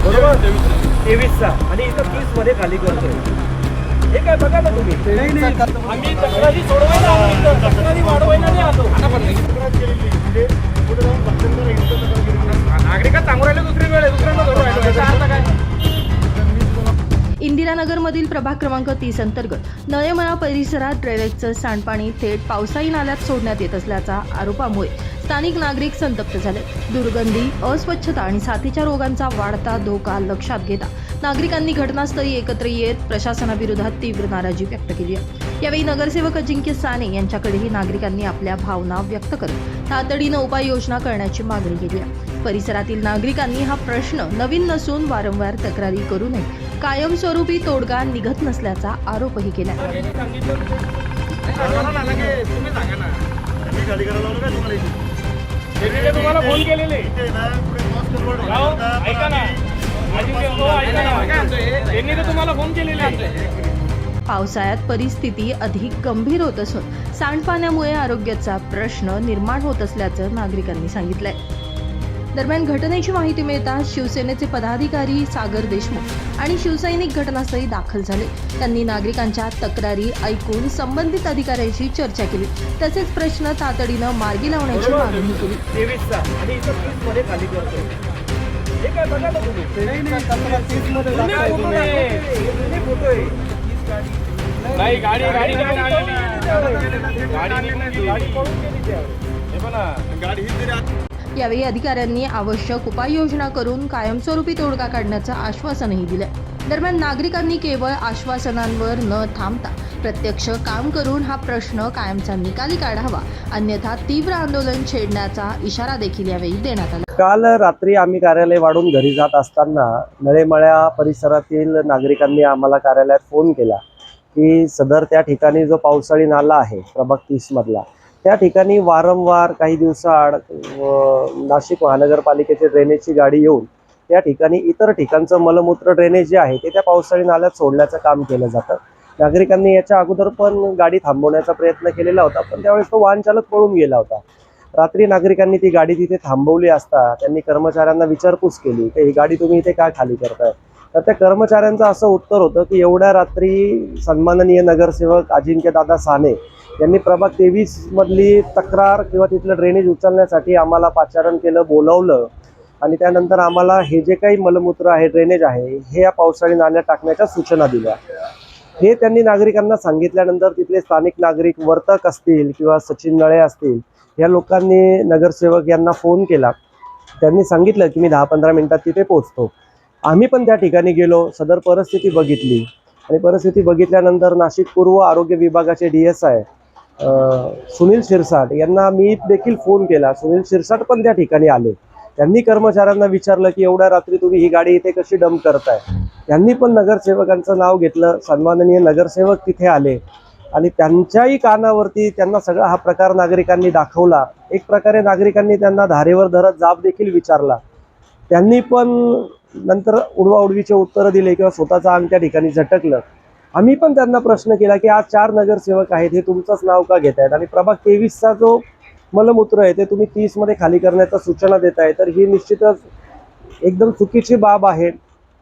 बरोबर 23चा आणि इथं 30 मध्ये खाली करतोय। हे काय बघा ना तुम्ही, आम्ही तक्रारी सोडवायला आलो, इथं तक्रारी वाढवायला नाही आलो। नागरिकात सांगू राहिले दुसरी वेळ दुसऱ्यांना धरून राहिलो, याचा अर्थ काय? इंदिरानगरमधील प्रभाग क्रमांक 30 अंतर्गत नळेमळा परिसरात ड्रेनेजचं सांडपाणी थेट पावसाळी नाल्यात सोडण्यात येत असल्याच्या आरोपामुळे स्थानिक नागरिक संतप्त झाले। दुर्गंधी, अस्वच्छता आणि साथीच्या रोगांचा वाढता धोका लक्षात घेता नागरिकांनी घटनास्थळी एकत्र येत प्रशासनाविरोधात तीव्र नाराजी व्यक्त केली आहे। यावेळी नगरसेवक अजिंक्य साने यांच्याकडेही नागरिकांनी आपल्या भावना व्यक्त करत तातडीनं उपाययोजना करण्याची मागणी केली आहे। परिसरातील नागरिकांनी हा प्रश्न नवीन नसून वारंवार तक्रारी करू नये, कायमस्वरूपी तोडगा निघत नसल्याचा आरोपही केला। तुम्हाला फोन केलेले ऐका ना, त्यांनी तर तुम्हाला फोन केलेले। पावसाळ्यात परिस्थिती अधिक गंभीर होत असून सांडपाण्यामुळे आरोग्याचा प्रश्न निर्माण होत असल्याचं नागरिकांनी सांगितलंय। दरम्यान घटनेची माहिती मिळताच शिवसेनेचे पदाधिकारी सागर देशमुख आणि शिवसैनिक घटनास्थळी दाखल झाले। त्यांनी नागरिकांच्या तक्रारी ऐकून संबंधित अधिकाऱ्यांशी चर्चा केली, तसेच प्रश्न तातडीनं मार्गी लावण्याची मागणी केली। 23चा आणि इथं 30 मध्ये खाली करतोय। हे काय बघा ना तुम्ही, 30 मध्ये फोटो आहे। नाही गाडी गाडी पळून गेली त्या, हे बघा गाडी ही। यावेळी अधिकाऱ्यांनी आवश्यक उपाययोजना करून कायमस्वरूपी तोडगा काढण्याचं आश्वासनही दिलं। दरम्यान नागरिकांनी केवळ आश्वासनांवर न थांबता प्रत्यक्ष काम करून हा प्रश्न कायमचा निकाली काढावा, अन्यथा तीव्र आंदोलन छेडण्याचा इशारा देखील यावेळी देण्यात आला। काल रात्री आम्ही कार्यालय वाढून घरी जात असताना नळेमळ्या परिसरातील नागरिकांनी आम्हाला कार्यालयात फोन केला की सदर त्या ठिकाणी जो पावसाळी नाला आहे प्रभाग 30 मधला, त्या ठिकाणी वारंवार काही दिवसाआड नाशिक महानगरपालिकेची ड्रेनेजची गाडी येऊन त्या ठिकाणी इतर ठिकाणचं मलमूत्र ड्रेनेज जे आहे ते त्या पावसाळी नाल्यात सोडण्याचं काम केलं जातं। नागरिकांनी याच्या अगोदर पण गाडी थांबवण्याचा प्रयत्न केलेला होता, पण त्यावेळेस तो वाहन चालक पळून गेला होता। रात्री नागरिकांनी ती गाडी तिथे थांबवली असता त्यांनी कर्मचाऱ्यांना विचारपूस केली की ही गाडी तुम्ही इथे का खाली करताय, तर त्या कर्मचाऱ्यांचं असं उत्तर होतं की एवढ्या रात्री सन्माननीय नगरसेवक अजिंक्यदादा साने यांनी प्रभाग 23 मधली तक्रार किंवा तिथलं ड्रेनेज उचलण्यासाठी आम्हाला पाचारण केलं, बोलवलं आणि त्यानंतर आम्हाला हे जे काही मलमूत्र आहे ड्रेनेज आहे हे या पावसाळी नाल्यात टाकण्याच्या सूचना दिल्या। हे त्यांनी नागरिकांना सांगितल्यानंतर तिथले स्थानिक नागरिक वर्तक असतील किंवा सचिन नळे असतील या लोकांनी नगरसेवक यांना फोन केला। त्यांनी सांगितलं की मी 10-15 मिनिटात तिथे पोहोचतो। आम्ही पण त्या ठिकाणी गेलो, सदर परिस्थिती बघितली आणि परिस्थिती बघितल्यानंतर नाशिक पूर्व आरोग्य विभागाचे DSI सुनील शिरसाट यांना मी देखील फोन केला। सुनील शिरसाट पण त्या ठिकाणी आले। त्यांनी कर्मचाऱ्यांना विचारलं की एवढ्या रात्री तुम्ही ही गाडी इथे कशी डंप करताय। त्यांनी पण नगरसेवकांचं नाव घेतलं, सन्माननीय नगरसेवक तिथे आले आणि त्यांच्याही कानावरती त्यांना सगळा हा प्रकार नागरिकांनी दाखवला। एक प्रकारे नागरिकांनी त्यांना धारेवर धरत जाब देखील विचारला। त्यांनी पण नंतर उडवाउडवीचे उत्तरं दिले किंवा स्वतःचं अंग त्या ठिकाणी झटकलं। आम्ही पण त्यांना प्रश्न केला की आज 4 नगरसेवक आहेत, हे तुमचंच नाव का घेत आहेत आणि प्रभाग 23चा जो मलमूत्र आहे ते तुम्ही 30 मध्ये खाली करण्याचा सूचना देत आहे, तर ही निश्चितच एकदम चुकीची बाब आहे,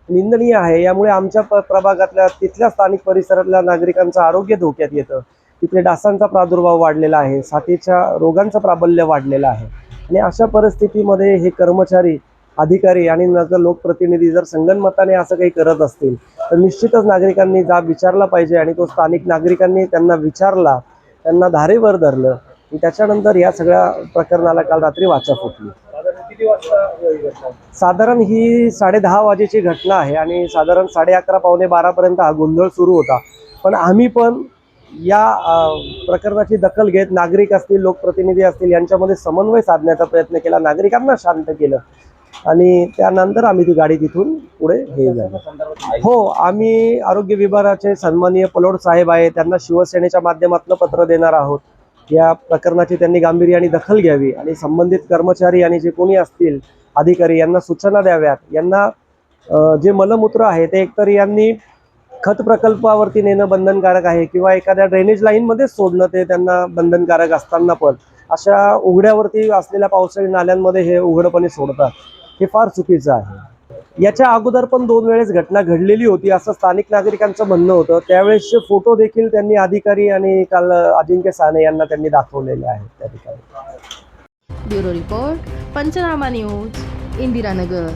निंदनीय आहे। यामुळे आमच्या प्रभागातल्या तिथल्या स्थानिक परिसरातल्या नागरिकांचं आरोग्य धोक्यात येतं। तिथे डासांचा प्रादुर्भाव वाढलेला आहे, साथीच्या रोगांचं प्राबल्य वाढलेलं आहे आणि अशा परिस्थितीमध्ये हे कर्मचारी, अधिकारी आणि नगर लोकप्रतिनिधी जर संगनमताने असं काही करत असतील तर निश्चितच नागरिकांनी जाब विचारला पाहिजे आणि तो स्थानिक नागरिकांनी त्यांना विचारला, त्यांना धारेवर धरलं आणि त्याच्यानंतर या सगळ्या प्रकरणाला काल रात्री वाचा फुटली। साधारण ही 10:30 वाजेची घटना आहे आणि साधारण 11:30-11:15 पर्यंत हा गोंधळ सुरू होता, पण आम्ही पण या प्रकरणाची दखल घेत नागरिक असतील, लोकप्रतिनिधी असतील यांच्यामध्ये समन्वय साधण्याचा प्रयत्न केला, नागरिकांना शांत केलं आणि त्यानंतर आम्ही ती गाडी तिथून पुढे हे झालं। हो, आम्ही आरोग्य विभागाचे सन्माननीय पलोड साहेब आहे त्यांना शिवसेनेच्या माध्यमातून पत्र देणार आहोत। या प्रकरणाची त्यांनी गांभीर्याने दखल घ्यावी आणि संबंधित कर्मचारी आणि जे कोणी असतील अधिकारी यांना सूचना द्याव्यात। यांना जे मलमूत्र आहे ते एकतर यांनी खत प्रकल्पावरती नेणं बंधनकारक आहे किंवा एखाद्या ड्रेनेज लाईनमध्येच सोडणं ते त्यांना बंधनकारक असताना पण अशा उघड्यावरती असलेल्या पावसाळी नाल्यांमध्ये हे उघडपणे सोडतात, हे फार चुकीचं आहे। याच्या अगोदर पण 2 वेळेस घटना घडलेली होती असं स्थानिक नागरिकांचं म्हणणं होतं. त्यावेळेसचे फोटो देखील त्यांनी अधिकारी आणि काल अजिंक्य साने यांना त्यांनी दाखवलेले आहेत त्या ठिकाणी. ब्युरो रिपोर्ट, पंचनामा न्यूज, इंदिरानगर.